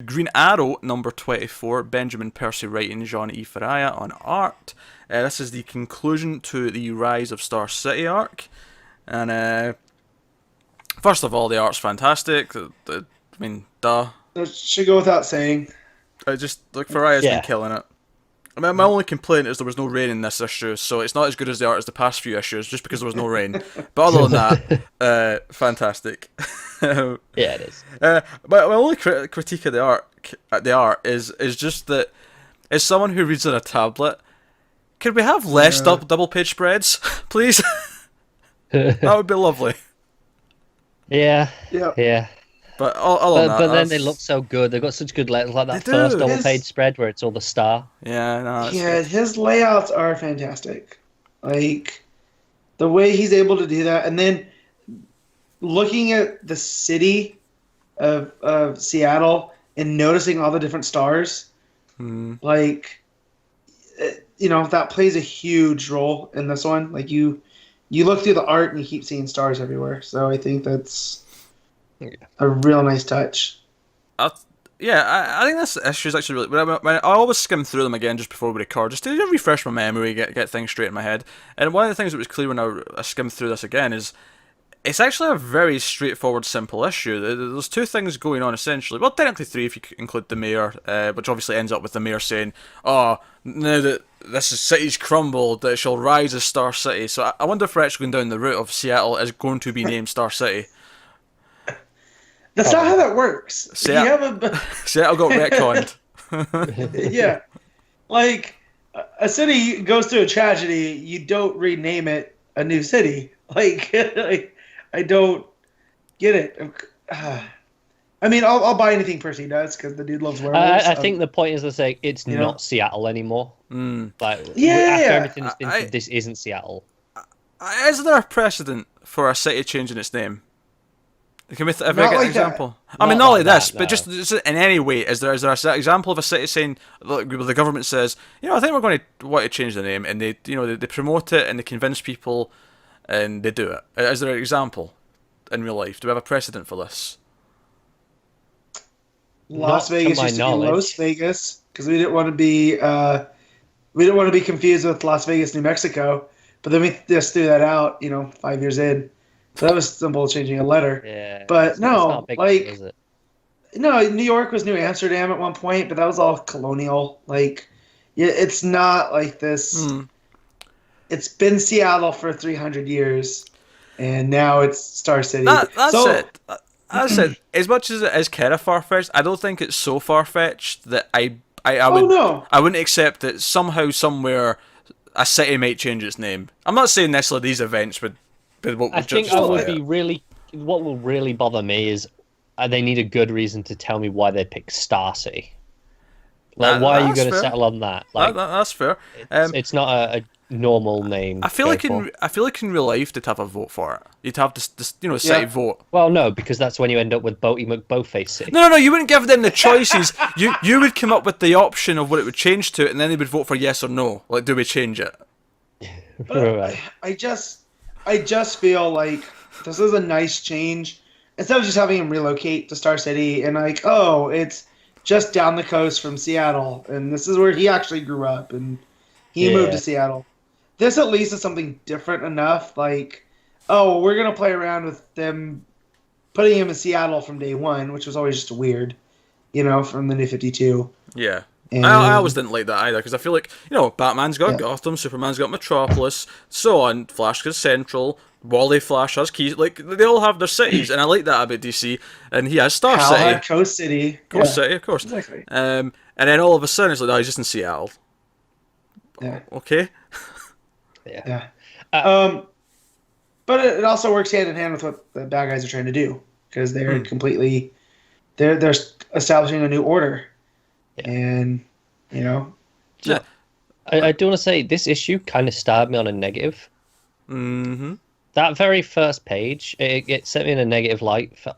Green Arrow number 24, Benjamin Percy writing, Jean E. Faraya on art. This is the conclusion to the Rise of Star City arc. And first of all, the art's fantastic. I mean, duh. That should go without saying. Just like Faraya's been killing it. I mean, my only complaint is there was no rain in this issue, so it's not as good as the art as the past few issues, just because there was no rain. But other than that, fantastic. Yeah, it is. My only critique of the art is just that, as someone who reads on a tablet, could we have less double page spreads, please? That would be lovely. Yeah. But other than that, but then they look so good. They've got such good letters, like that first double page spread where it's all the star. Yeah, no. His layouts are fantastic. Like the way he's able to do that, and then looking at the city of Seattle and noticing all the different stars, like that plays a huge role in this one. Like you look through the art and you keep seeing stars everywhere. So I think that's a real nice touch. I think this issue is actually really. I always skim through them again just before we record, just to refresh my memory, get things straight in my head. And one of the things that was clear when I skimmed through this again is it's actually a very straightforward, simple issue. There's two things going on essentially. Well, technically three if you include the mayor, which obviously ends up with the mayor saying, "Oh, now that this city's crumbled, it shall rise as Star City." So I wonder if we're actually going down the route of Seattle is going to be named Star City. That's not how that works. Seattle got retconned. Yeah. Like, a city goes through a tragedy, you don't rename it a new city. Like, I don't get it. I mean, I'll buy anything Percy does, because the dude loves werewolves. I think the point is to say it's not Seattle anymore. Like, after everything has been said, this isn't Seattle. Is there a precedent for a city changing its name? Can we get an example? I mean, not like this, but just in any way, is there an example of a city saying, look, the government says, I think we're going to want to change the name, and they promote it and they convince people, and they do it. Is there an example in real life? Do we have a precedent for this? Las Vegas used to be Los Vegas because we didn't want to be confused with Las Vegas, New Mexico, but then we just threw that out, 5 years in. So that was simple, changing a letter. Yeah, but no, deal, no, New York was New Amsterdam at one point, but that was all colonial. Like, it's not like this. It's been Seattle for 300 years, and now it's Star City. That's it. That's it. As much as it is kind of far-fetched, I don't think it's so far-fetched that I wouldn't accept that somehow, somewhere, a city might change its name. I'm not saying necessarily these events would. I think what will really bother me is they need a good reason to tell me why they picked Star City. Like, why are you going to settle on that? Like, that's fair. It's not a normal name. I feel like in real life they'd have a vote for it. You'd have this city vote. Well, no, because that's when you end up with Boaty McBoatface City. No, you wouldn't give them the choices. you would come up with the option of what it would change to, and then they would vote for yes or no. Like, do we change it? Right. I just feel like this is a nice change. Instead of just having him relocate to Star City and it's just down the coast from Seattle, and this is where he actually grew up, and he moved to Seattle. This at least is something different enough. Like, we're going to play around with them putting him in Seattle from day one, which was always just weird, from the New 52. Yeah. And I always didn't like that either, because I feel like, Batman's got Gotham, Superman's got Metropolis, so on, Flash has Central, Wally Flash has Keys, like, they all have their cities, and I like that about DC, and he has Star City. Had Coast City. City, of course. Exactly. And then all of a sudden, it's like, he's just in Seattle. Yeah. Okay. Yeah. But it also works hand in hand with what the bad guys are trying to do, because they're completely, they're establishing a new order. And, I do want to say this issue kind of started me on a negative. Mm-hmm. That very first page, it set me in a negative light for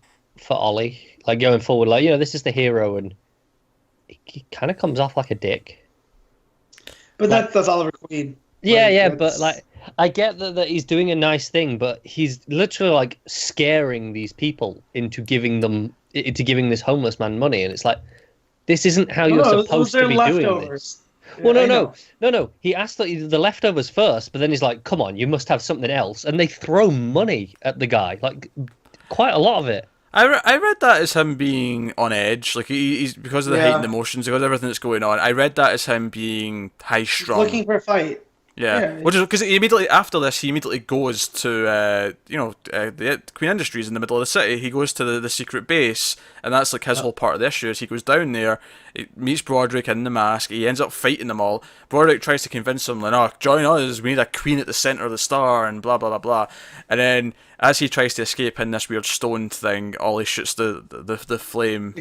Ollie. Like, going forward, like, this is the hero, and he kind of comes off like a dick. But that's Oliver Queen. Yeah, but like, I get that he's doing a nice thing, but he's literally like scaring these people into giving this homeless man money, and it's like, This isn't how you're No, supposed those to are be doing this. leftovers. Well, Yeah, I no, know. no. He asked the leftovers first, but then he's like, "Come on, you must have something else." And they throw money at the guy, like quite a lot of it. I read that as him being on edge, like he's because of the heightened Yeah. emotions, because of everything that's going on. I read that as him being high He's strung. looking for a fight. Yeah, Yeah. which is because he immediately after this, he immediately goes to the Queen Industries in the middle of the city. He goes to the secret base, and that's like his whole part of the issue. Is he goes down there, he meets Broderick in the mask. He ends up fighting them all. Broderick tries to convince him, like, "Oh, join us. We need a queen at the center of the star," and blah blah blah blah. And then as he tries to escape in this weird stone thing, Ollie shoots the flame,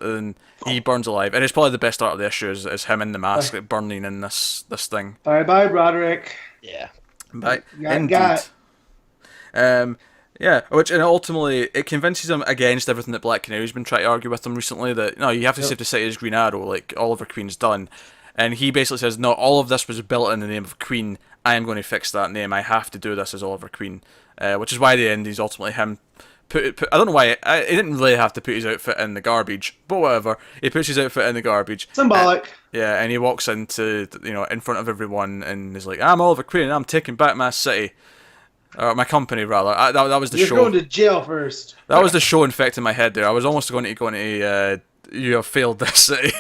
and he burns alive. And it's probably the best art of the issue is him in the mask, like, burning in this thing. Bye, Broderick. Yeah. Right, Got- indeed. got. Yeah, which and ultimately it convinces him against everything that Black Canary's been trying to argue with him recently that no, you have to save the city as Green Arrow, like Oliver Queen's done, and he basically says no, all of this was built in the name of Queen. I am going to fix that name. I have to do this as Oliver Queen, which is why the end is ultimately him. Put I don't know why he didn't really have to put his outfit in the garbage, but whatever. He puts his outfit in the garbage. Symbolic. Yeah, and he walks into in front of everyone and is like, "I'm Oliver Queen. I'm taking back my city." Or my company, rather. That was the You're show. going to jail first. That was the show infecting my head there. I was almost going to you have failed this city.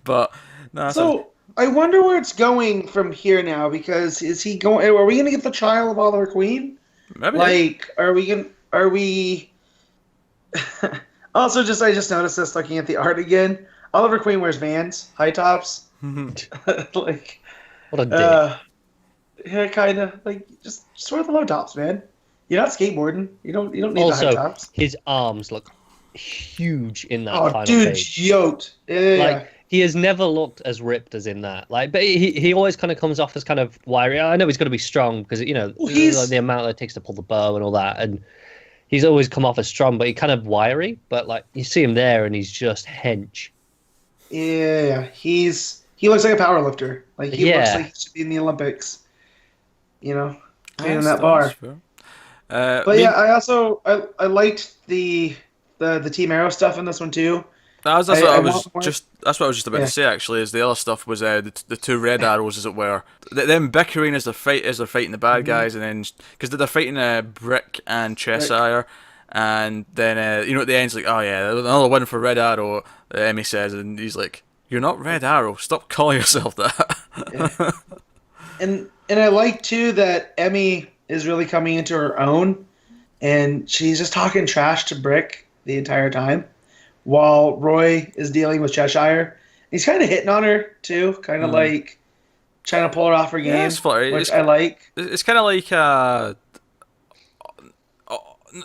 But, no. So I wonder where it's going from here now, because is he going? Are we going to get the trial of Oliver Queen? Maybe. Like, are we? Also, I just noticed this looking at the art again. Oliver Queen wears Vans, high tops. Like, What a dick. yeah, kind of like just wear the low tops, man. You're not skateboarding. You don't need the high Also, tops. his arms look huge in that Oh, final dude, page. yoked. Yeah. Like, he has never looked as ripped as in that. Like, but he always kind of comes off as kind of wiry. I know he's got to be strong because he's- the amount that it takes to pull the bow and all that, and he's always come off as strong, but he kind of wiry. But like, you see him there, and he's just hench. Yeah, he looks like a power lifter. Like he looks Yeah. like he should be in the Olympics. Cleaning that bar. But yeah, I liked the Team Arrow stuff in this one too. that's what I I want was more. just about Yeah. to say. Actually, is the other stuff was the two red arrows, as it were. Them bickering as they're fighting the bad guys, and then because they're fighting Brick and Cheshire, and then at the end's like, oh yeah, another win for Red Arrow. Emmy says, and he's like, "You're not Red Arrow. Stop calling yourself that." And I like too that Emmy is really coming into her own, and she's just talking trash to Brick the entire time, while Roy is dealing with Cheshire. He's kind of hitting on her too, kind of like trying to pull her off her game, Yeah, it's funny. which I like. It's kind of like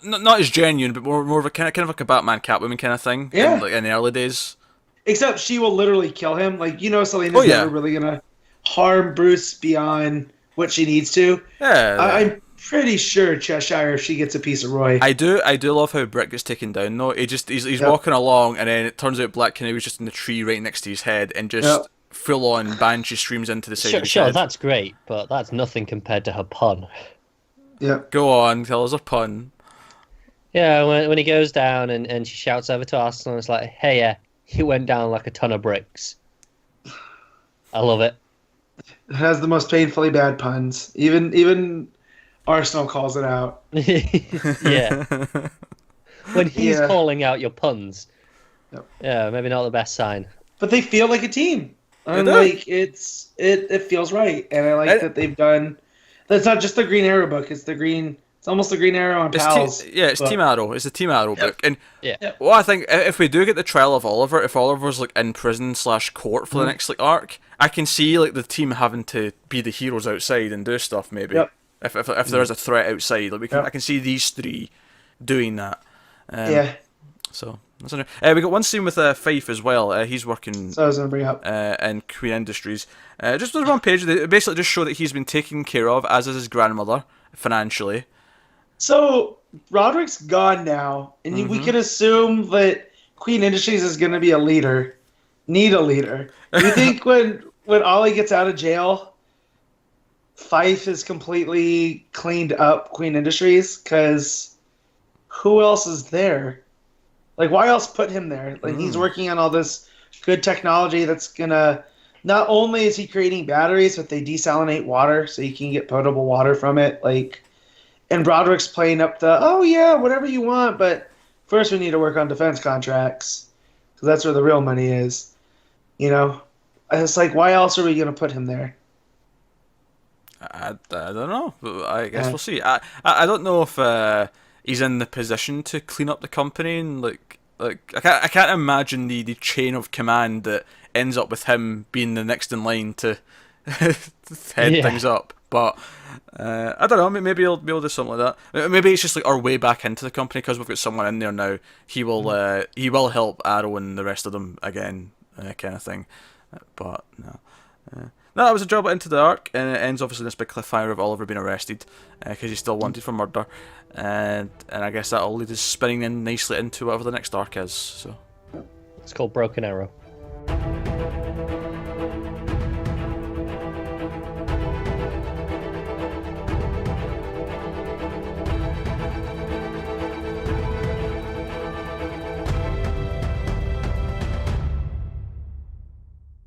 not as genuine, but more of a kind of like a Batman Catwoman kind of thing. Yeah. in the early days. Except she will literally kill him. Like, Selena's yeah. never really gonna harm Bruce beyond what she needs to. Yeah, I'm pretty sure Cheshire, if she gets a piece of Roy. I do love how Brick gets taken down though. He's Yep. walking along, and then it turns out Black Canary's just in the tree right next to his head, and just Yep. full on banshee streams into the side Sure, of his sure, head. that's great, but that's nothing compared to her pun. Yeah. Go on, tell us a pun. Yeah, when he goes down and she shouts over to Arsenal, it's like, hey, yeah, he went down like a ton of bricks. I love it. It has the most painfully bad puns. Even Arsenal calls it out. Yeah. When he's Yeah. calling out your puns. Yep. Yeah, maybe not the best sign. But they feel like a team. And do. like it feels right. And I like that they've done that's not just the Green Arrow book, it's almost the Green Arrow and Pals. It's book. Team Arrow. It's the Team Arrow book, and Yeah. well, I think if we do get the trial of Oliver, if Oliver's like in prison / court for the next like arc, I can see like the team having to be the heroes outside and do stuff maybe. Yep. If there's a threat outside, like Yep. I can see these three doing that. Yeah. So that's we got one scene with Fife as well. He's working So I was gonna bring up. in Queen Industries. Just there's one page. They basically just show that he's been taken care of, as is his grandmother, financially. So Roderick's gone now, and we can assume that Queen Industries is going to be a leader. Need a leader. You think when Ollie gets out of jail, Fife is completely cleaned up Queen Industries? Because who else is there? Like, why else put him there? Like, he's working on all this good technology that's gonna. Not only is he creating batteries, but they desalinate water, so you can get potable water from it. Like, and Broderick's playing up the, oh yeah, whatever you want, but first we need to work on defense contracts, because that's where the real money is. You know, and it's like, why else are we gonna put him there? I don't know. I guess we'll see. I don't know if he's in the position to clean up the company, and I can't imagine the chain of command that ends up with him being the next in line to head things up. But I don't know. Maybe he'll do something like that. Maybe it's just like our way back into the company because we've got someone in there now. He will help Arrow and the rest of them again, kind of thing. But no. No, it was a job into the arc, and it ends obviously in this big cliffhanger of Oliver being arrested because he's still wanted for murder, and I guess that'll lead us spinning in nicely into whatever the next arc is. So It's called Broken Arrow.